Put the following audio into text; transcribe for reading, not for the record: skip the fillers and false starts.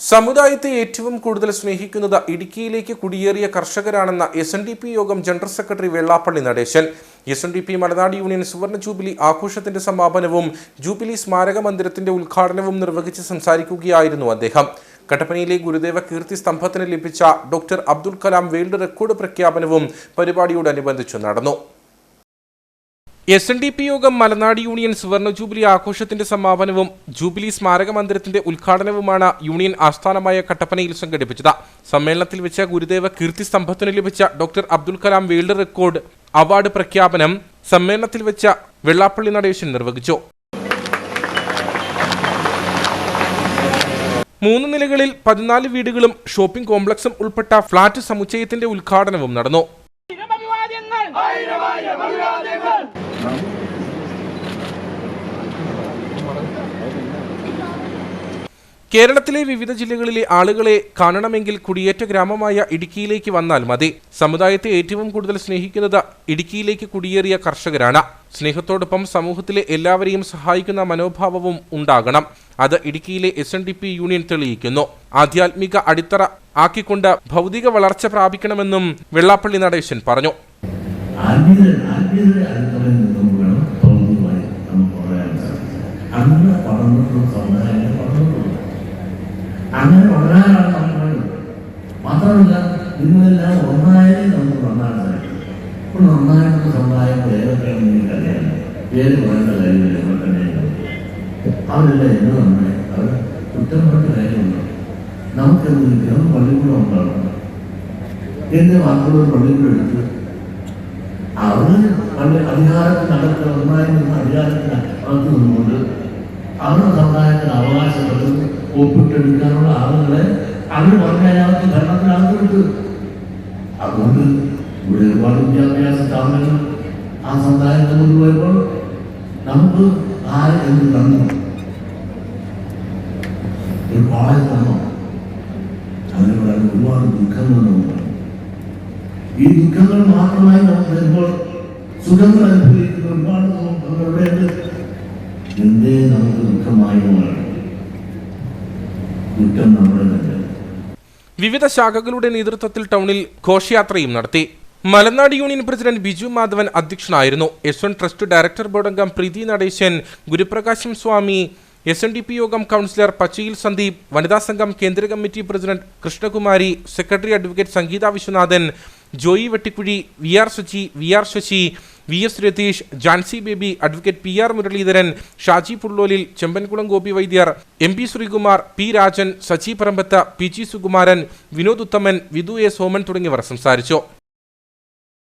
സമുദായത്തെ ഏറ്റവും കൂടുതൽ സ്നേഹിക്കുന്നത് ഇടുക്കിയിലേക്ക് കുടിയേറിയ കർഷകരാണെന്ന SNDP യോഗം general secretary Vellappally Natesan. SNDP മലനാട് യൂണിയൻ സുവർണ ജൂബിലി ആഘോഷത്തിന്റെ സമാപനവും ജൂബിലി സ്മാരക മന്ദിരത്തിന്റെ ഉദ്ഘാടനവും നിർവഹിച്ച് സംസാരിക്കുകയായിരുന്നു അദ്ദേഹം. കട്ടപ്പനയിലെ ഗുരുദേവ കീർത്തി സ്തംഭത്തിന് ലഭിച്ച doctor Abdul Kalam world record പ്രഖ്യാപനവും പരിപാടിയോടനുബന്ധിച്ച് നടന്നു. SNDP യോഗം മലനാട് യൂണിയൻ സുവർണ ജൂബിലി ആഘോഷത്തിന്റെ സമാപനവും ജൂബിലി സ്മാരക മന്ദിരത്തിന്റെ ഉദ്ഘാടനവുമാണ് യൂണിയൻ ആസ്ഥാനമായ കട്ടപ്പനയിൽ സംഘടിപ്പിച്ചത്. സമ്മേളനത്തിൽ വെച്ച ഗുരുദേവ കീർത്തി സ്തംഭത്തിന് ലഭിച്ച doctor Abdul Kalam world record award പ്രഖ്യാപനം സമ്മേളനത്തിൽ വെച്ച വെള്ളാപ്പള്ളി നടേശൻ നിർവഹിച്ചു. 3 നിലകളിൽ 14 വീടുകളും ഷോപ്പിംഗ് കോംപ്ലക്സും ഉൾപ്പെട്ട ഫ്ളാറ്റ് സമുച്ചയത്തിന്റെ ഉദ്ഘാടനവും നടന്നു. കേരളത്തിലെ വിവിധ ജില്ലകളിലെ ആളുകളെ കാണണമെങ്കിൽ കുടിയേറ്റ ഗ്രാമമായ ഇടുക്കിയിലേക്ക് വന്നാൽ മതി. സമുദായത്തെ ഏറ്റവും കൂടുതൽ സ്നേഹിക്കുന്നത് ഇടുക്കിയിലേക്ക് കുടിയേറിയ കർഷകരാണ്. സ്നേഹത്തോടൊപ്പം സമൂഹത്തിലെ എല്ലാവരെയും സഹായിക്കുന്ന മനോഭാവവും ഉണ്ടാകണം. അത് ഇടുക്കിയിലെ SNDP യൂണിയൻ തെളിയിക്കുന്നു. ആധ്യാത്മിക അടിത്തറ ആക്കിക്കൊണ്ട് ഭൗതിക വളർച്ച പ്രാപിക്കണമെന്നും വെള്ളാപ്പള്ളി നടേശൻ പറഞ്ഞു. അങ്ങനെ വളരാനാണ് നമ്മൾ മാത്രമല്ല നിങ്ങളെല്ലാം ഒന്നായാലേ നമുക്ക് നന്നാൻ സാധിക്കും. ഇപ്പോൾ നന്നായിട്ടുള്ള സമുദായം ഏതൊക്കെയാണെന്ന് എനിക്കറിയാം. പേര് പറയേണ്ട കാര്യമില്ല. ഇവിടെ തന്നെ അവരെല്ലാം എന്ത് നന്നായി അവർ കുറ്റം പറഞ്ഞ കാര്യമുണ്ട്. നമുക്കെന്ത് വിഗ്രഹം പള്ളിക്കൂടം ഉണ്ടാകണം. എൻ്റെ മക്കളോട് പള്ളിക്കൂടം എടുത്ത് അവർ അധികാരത്തിനകത്ത് ഒന്നായി നിന്ന് അധികാരത്തിനകത്ത് നിന്നുകൊണ്ട് അവരുടെ സമുദായത്തിന് അവകാശപ്പെട്ടത് ഒപ്പിട്ടെടുക്കാനുള്ള ആളുകളെ അവർ പറഞ്ഞതിനകത്ത് ഭരണത്തിനകത്ത് വിട്ടു. അതുകൊണ്ട് ഇവിടെ ഒരുപാട് വിദ്യാഭ്യാസ സ്ഥാപനങ്ങൾ ആ സമുദായത്തെ കൊണ്ടുപോയപ്പോൾ നമുക്ക് ആര് എന്ത് തന്നു, ഒരു കോളേജ് തന്നോ, അതിലൂടെ ഒരുപാട് ദുഃഖങ്ങൾ നമുക്ക്. ഈ ദുഃഖങ്ങൾ മാത്രമായി നമുക്ക് വരുമ്പോൾ സുഖങ്ങൾ അനുഭവിക്കുന്ന ഒരുപാട് നമുക്കുണ്ട്. എന്തേ നമുക്ക് ദുഃഖമായി മാറി. വിവിധ ശാഖകളുടെ നേതൃത്വത്തിൽ ടൗണിൽ ഘോഷയാത്രയും നടത്തി. മലനാട് യൂണിയൻ പ്രസിഡന്റ് ബിജു മാധവൻ അധ്യക്ഷനായിരുന്നു. S1 ട്രസ്റ്റ് ഡയറക്ടർ ബോർഡ് അംഗം പ്രീതി നടേശൻ, ഗുരുപ്രകാശം സ്വാമി, SNDP യോഗം കൗൺസിലർ പച്ചയിൽ സന്ദീപ്, വനിതാ സംഘം കേന്ദ്ര committee president Krishnakumari, secretary advocate Sangeetha Viswanathan, Joy Vettikuzhi, VR Suchi, VR Sasi, VS Ratheesh, Jancy Baby, advocate PR Muraleedharan, Shaji Pullolil, Chembankulam Gopi Vaidyar, MP Sreekumar, P Rajan, Sachi Parambath, PG Sukumaran, Vinod Uthaman, Vidhu A Soman തുടങ്ങിയവർ സംസാരിച്ചു.